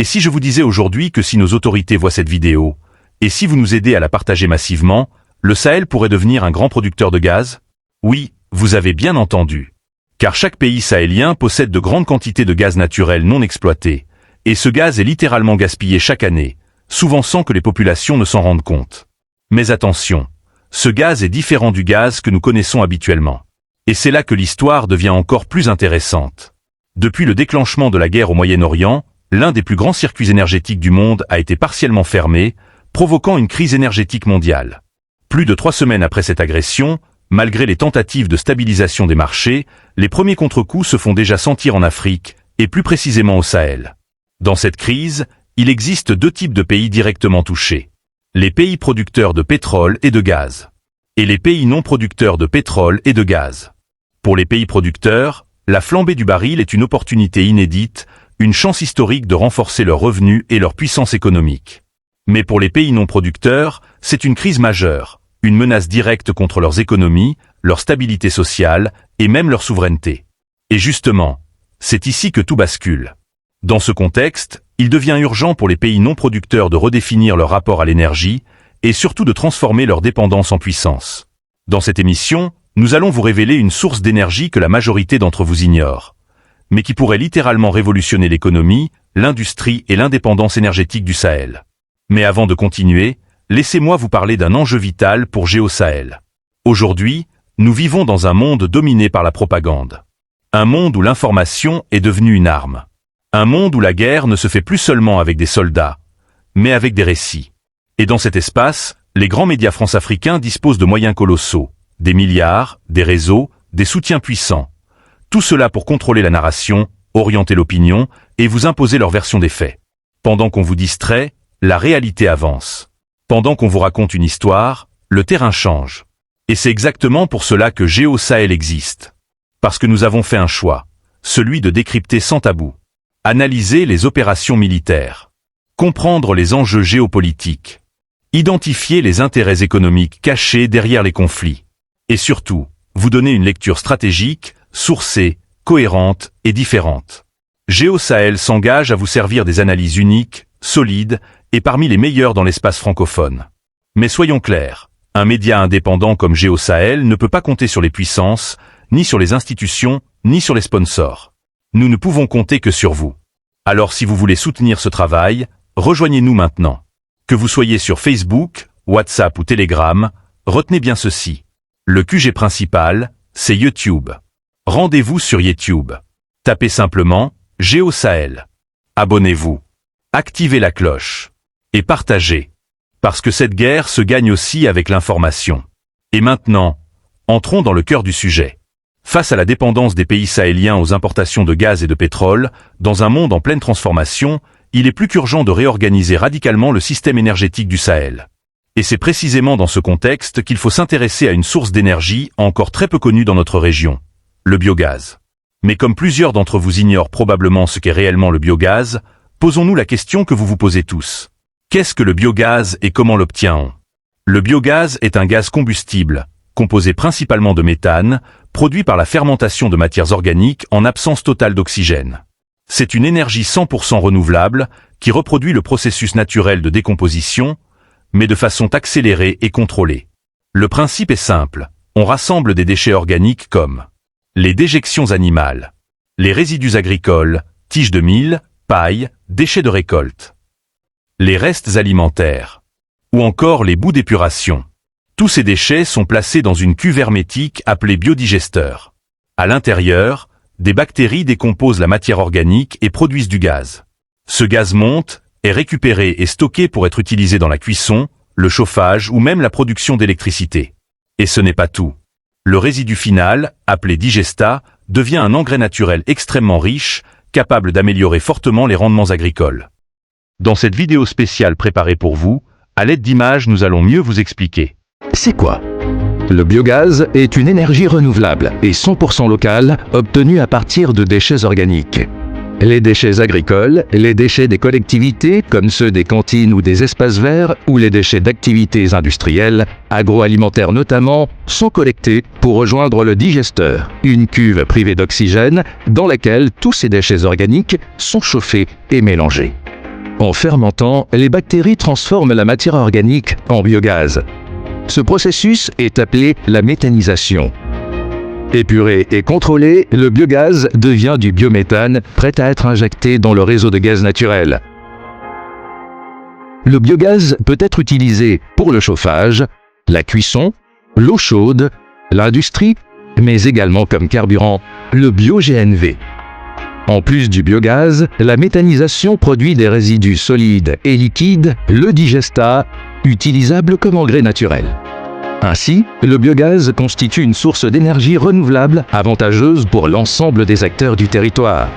Et si je vous disais aujourd'hui que si nos autorités voient cette vidéo, et si vous nous aidez à la partager massivement, le Sahel pourrait devenir un grand producteur de gaz? Oui, vous avez bien entendu. Car chaque pays sahélien possède de grandes quantités de gaz naturel non exploité, et ce gaz est littéralement gaspillé chaque année, souvent sans que les populations ne s'en rendent compte. Mais attention, ce gaz est différent du gaz que nous connaissons habituellement. Et c'est là que l'histoire devient encore plus intéressante. Depuis le déclenchement de la guerre au Moyen-Orient, l'un des plus grands circuits énergétiques du monde a été partiellement fermé, provoquant une crise énergétique mondiale. Plus de 3 semaines après cette agression, malgré les tentatives de stabilisation des marchés, les premiers contre-coups se font déjà sentir en Afrique, et plus précisément au Sahel. Dans cette crise, il existe 2 types de pays directement touchés. Les pays producteurs de pétrole et de gaz. Et les pays non producteurs de pétrole et de gaz. Pour les pays producteurs, la flambée du baril est une opportunité inédite, une chance historique de renforcer leurs revenus et leur puissance économique. Mais pour les pays non producteurs, c'est une crise majeure, une menace directe contre leurs économies, leur stabilité sociale et même leur souveraineté. Et justement, c'est ici que tout bascule. Dans ce contexte, il devient urgent pour les pays non producteurs de redéfinir leur rapport à l'énergie et surtout de transformer leur dépendance en puissance. Dans cette émission, nous allons vous révéler une source d'énergie que la majorité d'entre vous ignore, mais qui pourrait littéralement révolutionner l'économie, l'industrie et l'indépendance énergétique du Sahel. Mais avant de continuer, laissez-moi vous parler d'un enjeu vital pour GeoSahel. Aujourd'hui, nous vivons dans un monde dominé par la propagande. Un monde où l'information est devenue une arme. Un monde où la guerre ne se fait plus seulement avec des soldats, mais avec des récits. Et dans cet espace, les grands médias france-africains disposent de moyens colossaux, des milliards, des réseaux, des soutiens puissants. Tout cela pour contrôler la narration, orienter l'opinion et vous imposer leur version des faits. Pendant qu'on vous distrait, la réalité avance. Pendant qu'on vous raconte une histoire, le terrain change. Et c'est exactement pour cela que GeoSahel existe. Parce que nous avons fait un choix, celui de décrypter sans tabou. Analyser les opérations militaires. Comprendre les enjeux géopolitiques. Identifier les intérêts économiques cachés derrière les conflits. Et surtout, vous donner une lecture stratégique, sourcée, cohérente et différente. GeoSahel s'engage à vous servir des analyses uniques, solides et parmi les meilleures dans l'espace francophone. Mais soyons clairs, un média indépendant comme GeoSahel ne peut pas compter sur les puissances, ni sur les institutions, ni sur les sponsors. Nous ne pouvons compter que sur vous. Alors si vous voulez soutenir ce travail, rejoignez-nous maintenant. Que vous soyez sur Facebook, WhatsApp ou Telegram, retenez bien ceci. Le QG principal, c'est YouTube. Rendez-vous sur YouTube. Tapez simplement GeoSahel. Abonnez-vous. Activez la cloche. Et partagez. Parce que cette guerre se gagne aussi avec l'information. Et maintenant, entrons dans le cœur du sujet. Face à la dépendance des pays sahéliens aux importations de gaz et de pétrole, dans un monde en pleine transformation, il est plus qu'urgent de réorganiser radicalement le système énergétique du Sahel. Et c'est précisément dans ce contexte qu'il faut s'intéresser à une source d'énergie encore très peu connue dans notre région, le biogaz. Mais comme plusieurs d'entre vous ignorent probablement ce qu'est réellement le biogaz, posons-nous la question que vous vous posez tous. Qu'est-ce que le biogaz et comment l'obtient-on? Le biogaz est un gaz combustible, composé principalement de méthane, produit par la fermentation de matières organiques en absence totale d'oxygène. C'est une énergie 100% renouvelable qui reproduit le processus naturel de décomposition, mais de façon accélérée et contrôlée. Le principe est simple, on rassemble des déchets organiques comme les déjections animales, les résidus agricoles, tiges de mil, paille, déchets de récolte, les restes alimentaires, ou encore les bouts d'épuration. Tous ces déchets sont placés dans une cuve hermétique appelée biodigesteur. À l'intérieur, des bactéries décomposent la matière organique et produisent du gaz. Ce gaz monte, est récupéré et stocké pour être utilisé dans la cuisson, le chauffage ou même la production d'électricité. Et ce n'est pas tout. Le résidu final, appelé digestat, devient un engrais naturel extrêmement riche, capable d'améliorer fortement les rendements agricoles. Dans cette vidéo spéciale préparée pour vous, à l'aide d'images, nous allons mieux vous expliquer. C'est quoi? Le biogaz est une énergie renouvelable et 100% locale, obtenue à partir de déchets organiques. Les déchets agricoles, les déchets des collectivités, comme ceux des cantines ou des espaces verts, ou les déchets d'activités industrielles, agroalimentaires notamment, sont collectés pour rejoindre le digesteur, une cuve privée d'oxygène dans laquelle tous ces déchets organiques sont chauffés et mélangés. En fermentant, les bactéries transforment la matière organique en biogaz. Ce processus est appelé la méthanisation. Épuré et contrôlé, le biogaz devient du biométhane, prêt à être injecté dans le réseau de gaz naturel. Le biogaz peut être utilisé pour le chauffage, la cuisson, l'eau chaude, l'industrie, mais également comme carburant, le bio-GNV. En plus du biogaz, la méthanisation produit des résidus solides et liquides, le digestat, utilisable comme engrais naturel. Ainsi, le biogaz constitue une source d'énergie renouvelable avantageuse pour l'ensemble des acteurs du territoire.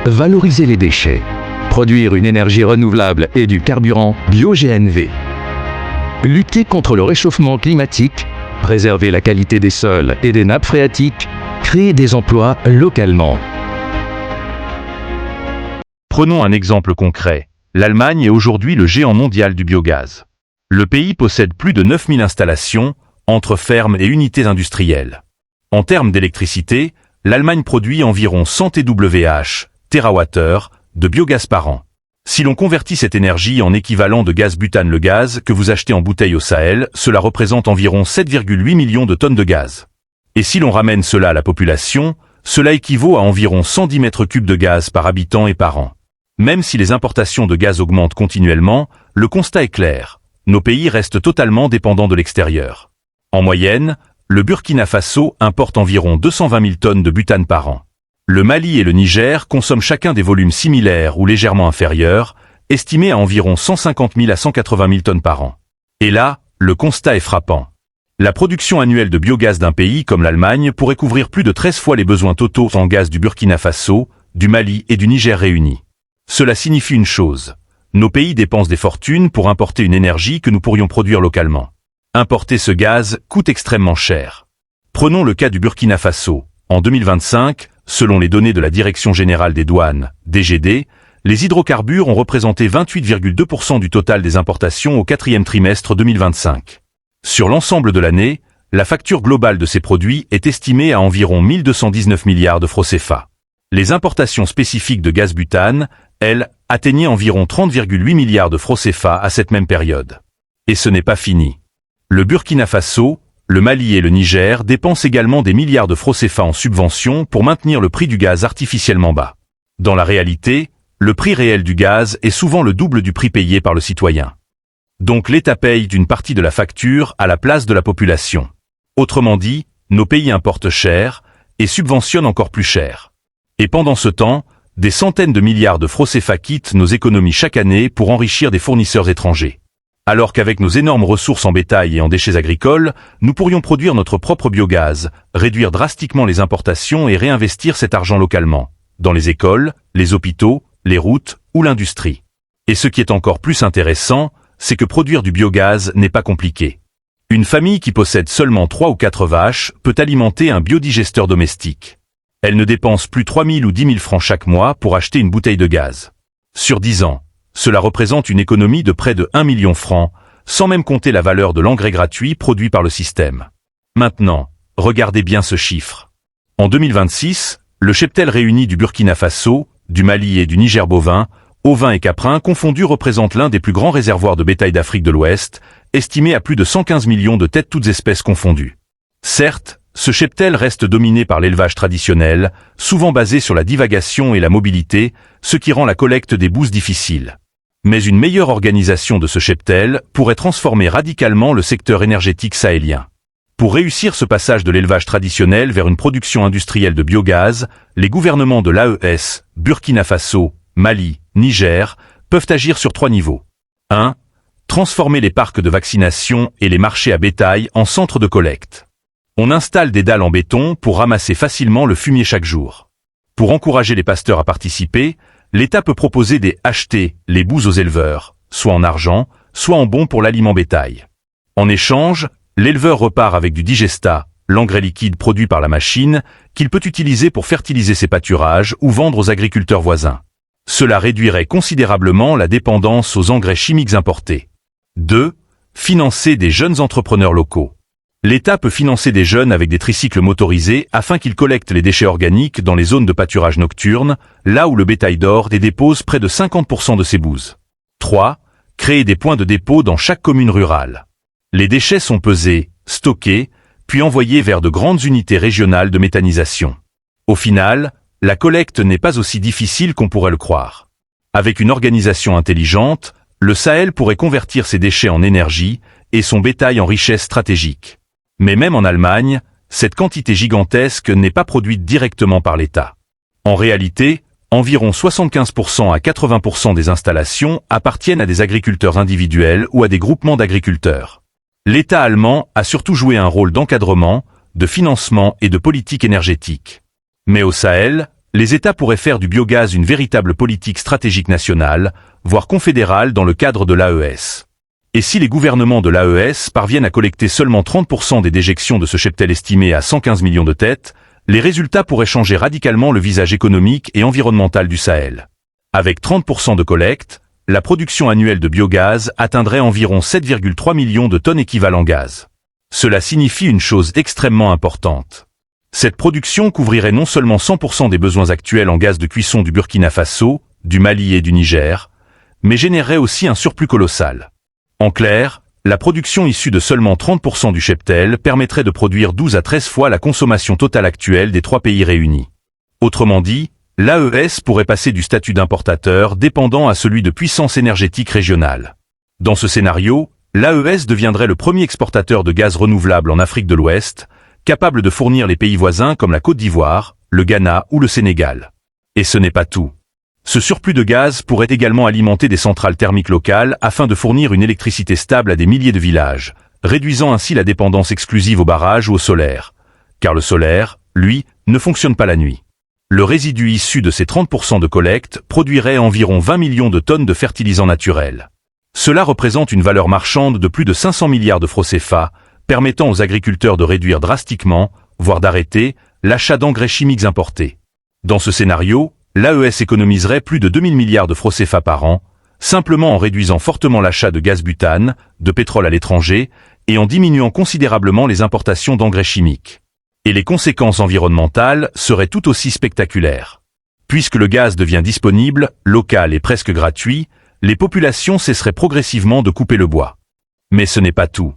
Valoriser les déchets, produire une énergie renouvelable et du carburant bio-GNV. Lutter contre le réchauffement climatique, préserver la qualité des sols et des nappes phréatiques, créer des emplois localement. Prenons un exemple concret. L'Allemagne est aujourd'hui le géant mondial du biogaz. Le pays possède plus de 9000 installations, entre fermes et unités industrielles. En termes d'électricité, l'Allemagne produit environ 100 TWh, de biogaz par an. Si l'on convertit cette énergie en équivalent de gaz butane, le gaz que vous achetez en bouteille au Sahel, cela représente environ 7,8 millions de tonnes de gaz. Et si l'on ramène cela à la population, cela équivaut à environ 110 mètres cubes de gaz par habitant et par an. Même si les importations de gaz augmentent continuellement, le constat est clair. Nos pays restent totalement dépendants de l'extérieur. En moyenne, le Burkina Faso importe environ 220 000 tonnes de butane par an. Le Mali et le Niger consomment chacun des volumes similaires ou légèrement inférieurs, estimés à environ 150 000 à 180 000 tonnes par an. Et là, le constat est frappant. La production annuelle de biogaz d'un pays comme l'Allemagne pourrait couvrir plus de 13 fois les besoins totaux en gaz du Burkina Faso, du Mali et du Niger réunis. Cela signifie une chose. Nos pays dépensent des fortunes pour importer une énergie que nous pourrions produire localement. Importer ce gaz coûte extrêmement cher. Prenons le cas du Burkina Faso. En 2025, selon les données de la Direction générale des douanes, DGD, les hydrocarbures ont représenté 28,2% du total des importations au quatrième trimestre 2025. Sur l'ensemble de l'année, la facture globale de ces produits est estimée à environ 1219 milliards de francs CFA. Les importations spécifiques de gaz butane, elles, atteignaient environ 30,8 milliards de francs CFA à cette même période. Et ce n'est pas fini. Le Burkina Faso, le Mali et le Niger dépensent également des milliards de francs CFA en subventions pour maintenir le prix du gaz artificiellement bas. Dans la réalité, le prix réel du gaz est souvent le double du prix payé par le citoyen. Donc l'État paye d'une partie de la facture à la place de la population. Autrement dit, nos pays importent cher et subventionnent encore plus cher. Et pendant ce temps, des centaines de milliards de francs CFA quittent nos économies chaque année pour enrichir des fournisseurs étrangers. Alors qu'avec nos énormes ressources en bétail et en déchets agricoles, nous pourrions produire notre propre biogaz, réduire drastiquement les importations et réinvestir cet argent localement, dans les écoles, les hôpitaux, les routes ou l'industrie. Et ce qui est encore plus intéressant, c'est que produire du biogaz n'est pas compliqué. Une famille qui possède seulement 3 ou 4 vaches peut alimenter un biodigesteur domestique. Elle ne dépense plus 3 000 ou 10 000 francs chaque mois pour acheter une bouteille de gaz. Sur 10 ans, cela représente une économie de près de 1 million francs, sans même compter la valeur de l'engrais gratuit produit par le système. Maintenant, regardez bien ce chiffre. En 2026, le cheptel réuni du Burkina Faso, du Mali et du Niger bovin, ovins et caprins confondus représente l'un des plus grands réservoirs de bétail d'Afrique de l'Ouest, estimé à plus de 115 millions de têtes toutes espèces confondues. Certes, ce cheptel reste dominé par l'élevage traditionnel, souvent basé sur la divagation et la mobilité, ce qui rend la collecte des bouses difficile. Mais une meilleure organisation de ce cheptel pourrait transformer radicalement le secteur énergétique sahélien. Pour réussir ce passage de l'élevage traditionnel vers une production industrielle de biogaz, les gouvernements de l'AES, Burkina Faso, Mali, Niger, peuvent agir sur 3 niveaux. 1. Transformer les parcs de vaccination et les marchés à bétail en centres de collecte. On installe des dalles en béton pour ramasser facilement le fumier chaque jour. Pour encourager les pasteurs à participer, l'État peut proposer des acheter les boues aux éleveurs, soit en argent, soit en bons pour l'aliment bétail. En échange, l'éleveur repart avec du digestat, l'engrais liquide produit par la machine, qu'il peut utiliser pour fertiliser ses pâturages ou vendre aux agriculteurs voisins. Cela réduirait considérablement la dépendance aux engrais chimiques importés. 2. Financer des jeunes entrepreneurs locaux. L'État peut financer des jeunes avec des tricycles motorisés afin qu'ils collectent les déchets organiques dans les zones de pâturage nocturne, là où le bétail dort et dépose près de 50% de ses bouses. 3. Créer des points de dépôt dans chaque commune rurale. Les déchets sont pesés, stockés, puis envoyés vers de grandes unités régionales de méthanisation. Au final, la collecte n'est pas aussi difficile qu'on pourrait le croire. Avec une organisation intelligente, le Sahel pourrait convertir ses déchets en énergie et son bétail en richesse stratégique. Mais même en Allemagne, cette quantité gigantesque n'est pas produite directement par l'État. En réalité, environ 75% à 80% des installations appartiennent à des agriculteurs individuels ou à des groupements d'agriculteurs. L'État allemand a surtout joué un rôle d'encadrement, de financement et de politique énergétique. Mais au Sahel, les États pourraient faire du biogaz une véritable politique stratégique nationale, voire confédérale dans le cadre de l'AES. Et si les gouvernements de l'AES parviennent à collecter seulement 30% des déjections de ce cheptel estimé à 115 millions de têtes, les résultats pourraient changer radicalement le visage économique et environnemental du Sahel. Avec 30% de collecte, la production annuelle de biogaz atteindrait environ 7,3 millions de tonnes équivalent gaz. Cela signifie une chose extrêmement importante. Cette production couvrirait non seulement 100% des besoins actuels en gaz de cuisson du Burkina Faso, du Mali et du Niger, mais générerait aussi un surplus colossal. En clair, la production issue de seulement 30% du cheptel permettrait de produire 12 à 13 fois la consommation totale actuelle des 3 pays réunis. Autrement dit, l'AES pourrait passer du statut d'importateur dépendant à celui de puissance énergétique régionale. Dans ce scénario, l'AES deviendrait le premier exportateur de gaz renouvelable en Afrique de l'Ouest, capable de fournir les pays voisins comme la Côte d'Ivoire, le Ghana ou le Sénégal. Et ce n'est pas tout. Ce surplus de gaz pourrait également alimenter des centrales thermiques locales afin de fournir une électricité stable à des milliers de villages, réduisant ainsi la dépendance exclusive aux barrages ou au solaire. Car le solaire, lui, ne fonctionne pas la nuit. Le résidu issu de ces 30% de collecte produirait environ 20 millions de tonnes de fertilisants naturels. Cela représente une valeur marchande de plus de 500 milliards de francs CFA, permettant aux agriculteurs de réduire drastiquement, voire d'arrêter, l'achat d'engrais chimiques importés. Dans ce scénario, l'AES économiserait plus de 2000 milliards de francs CFA par an, simplement en réduisant fortement l'achat de gaz butane, de pétrole à l'étranger, et en diminuant considérablement les importations d'engrais chimiques. Et les conséquences environnementales seraient tout aussi spectaculaires. Puisque le gaz devient disponible, local et presque gratuit, les populations cesseraient progressivement de couper le bois. Mais ce n'est pas tout.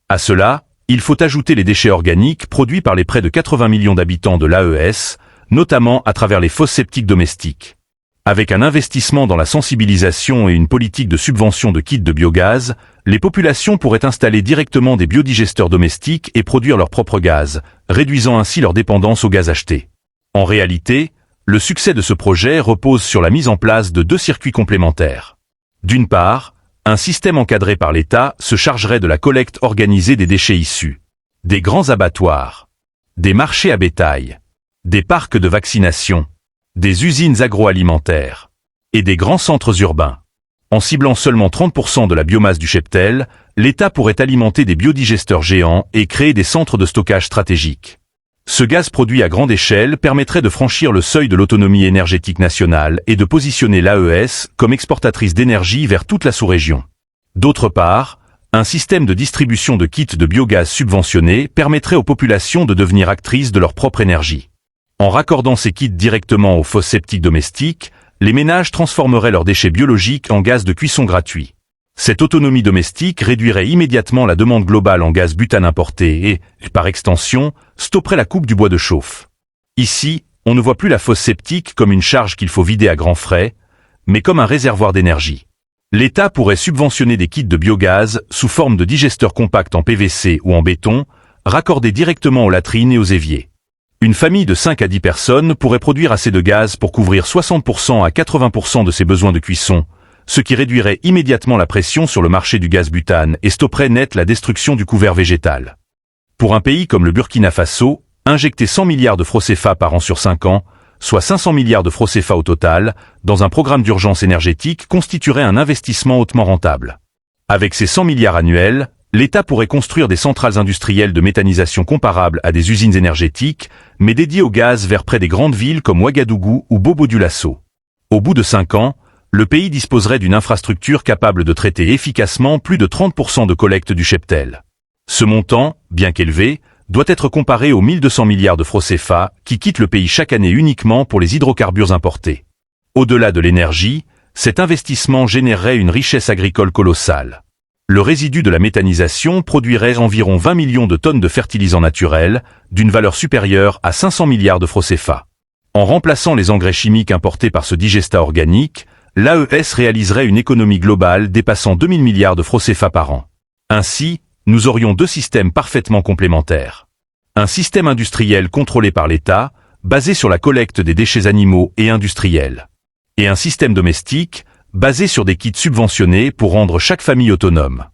À cela, il faut ajouter les déchets organiques produits par les près de 80 millions d'habitants de l'AES, notamment à travers les fosses septiques domestiques. Avec un investissement dans la sensibilisation et une politique de subvention de kits de biogaz, les populations pourraient installer directement des biodigesteurs domestiques et produire leur propre gaz, réduisant ainsi leur dépendance au gaz acheté. En réalité, le succès de ce projet repose sur la mise en place de 2 circuits complémentaires. D'une part, un système encadré par l'État se chargerait de la collecte organisée des déchets issus des grands abattoirs, des marchés à bétail, des parcs de vaccination, des usines agroalimentaires et des grands centres urbains. En ciblant seulement 30% de la biomasse du cheptel, l'État pourrait alimenter des biodigesteurs géants et créer des centres de stockage stratégiques. Ce gaz produit à grande échelle permettrait de franchir le seuil de l'autonomie énergétique nationale et de positionner l'AES comme exportatrice d'énergie vers toute la sous-région. D'autre part, un système de distribution de kits de biogaz subventionnés permettrait aux populations de devenir actrices de leur propre énergie. En raccordant ces kits directement aux fosses septiques domestiques, les ménages transformeraient leurs déchets biologiques en gaz de cuisson gratuit. Cette autonomie domestique réduirait immédiatement la demande globale en gaz butane importé et, par extension, stopperait la coupe du bois de chauffe. Ici, on ne voit plus la fosse septique comme une charge qu'il faut vider à grands frais, mais comme un réservoir d'énergie. L'État pourrait subventionner des kits de biogaz sous forme de digesteurs compacts en PVC ou en béton, raccordés directement aux latrines et aux éviers. Une famille de 5 à 10 personnes pourrait produire assez de gaz pour couvrir 60% à 80% de ses besoins de cuisson, ce qui réduirait immédiatement la pression sur le marché du gaz butane et stopperait net la destruction du couvert végétal. Pour un pays comme le Burkina Faso, injecter 100 milliards de francs CFA par an sur 5 ans, soit 500 milliards de francs CFA au total, dans un programme d'urgence énergétique constituerait un investissement hautement rentable. Avec ces 100 milliards annuels, l'État pourrait construire des centrales industrielles de méthanisation comparables à des usines énergétiques, mais dédiées au gaz vers près des grandes villes comme Ouagadougou ou Bobo-Dioulasso. Au bout de 5 ans, le pays disposerait d'une infrastructure capable de traiter efficacement plus de 30% de collecte du cheptel. Ce montant, bien qu'élevé, doit être comparé aux 1200 milliards de francs CFA qui quittent le pays chaque année uniquement pour les hydrocarbures importés. Au-delà de l'énergie, Cet investissement générerait une richesse agricole colossale. Le résidu de la méthanisation produirait environ 20 millions de tonnes de fertilisants naturels, d'une valeur supérieure à 500 milliards de francs CFA. En remplaçant les engrais chimiques importés par ce digestat organique, l'AES réaliserait une économie globale dépassant 2000 milliards de francs CFA par an. Ainsi, nous aurions deux systèmes parfaitement complémentaires. Un système industriel contrôlé par l'État, basé sur la collecte des déchets animaux et industriels. Et un système domestique, basé sur des kits subventionnés pour rendre chaque famille autonome.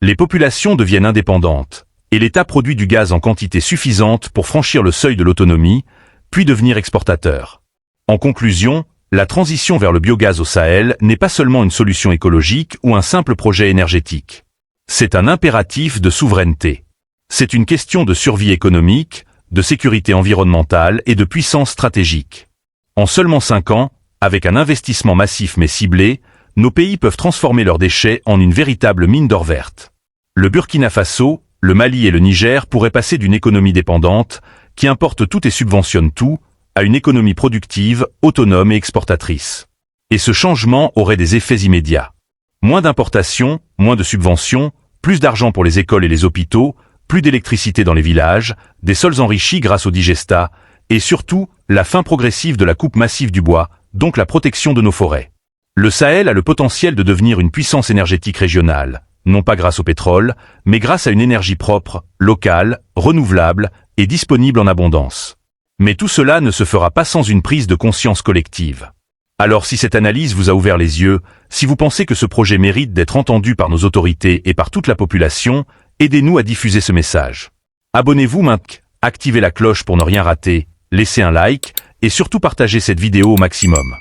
Les populations deviennent indépendantes, et l'État produit du gaz en quantité suffisante pour franchir le seuil de l'autonomie, puis devenir exportateur. En conclusion, la transition vers le biogaz au Sahel n'est pas seulement une solution écologique ou un simple projet énergétique. C'est un impératif de souveraineté. C'est une question de survie économique, de sécurité environnementale et de puissance stratégique. En seulement 5 ans, avec un investissement massif mais ciblé, nos pays peuvent transformer leurs déchets en une véritable mine d'or verte. Le Burkina Faso, le Mali et le Niger pourraient passer d'une économie dépendante, qui importe tout et subventionne tout, à une économie productive, autonome et exportatrice. Et ce changement aurait des effets immédiats. Moins d'importations, moins de subventions, plus d'argent pour les écoles et les hôpitaux, plus d'électricité dans les villages, des sols enrichis grâce au digestat, et surtout, la fin progressive de la coupe massive du bois, donc la protection de nos forêts. Le Sahel a le potentiel de devenir une puissance énergétique régionale, non pas grâce au pétrole, mais grâce à une énergie propre, locale, renouvelable et disponible en abondance. Mais tout cela ne se fera pas sans une prise de conscience collective. Alors si cette analyse vous a ouvert les yeux, si vous pensez que ce projet mérite d'être entendu par nos autorités et par toute la population, aidez-nous à diffuser ce message. Abonnez-vous maintenant, activez la cloche pour ne rien rater, laissez un like, et surtout partagez cette vidéo au maximum.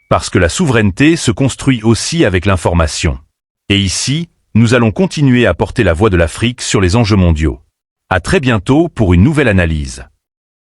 Parce que la souveraineté se construit aussi avec l'information. Et ici, nous allons continuer à porter la voix de l'Afrique sur les enjeux mondiaux. À très bientôt pour une nouvelle analyse.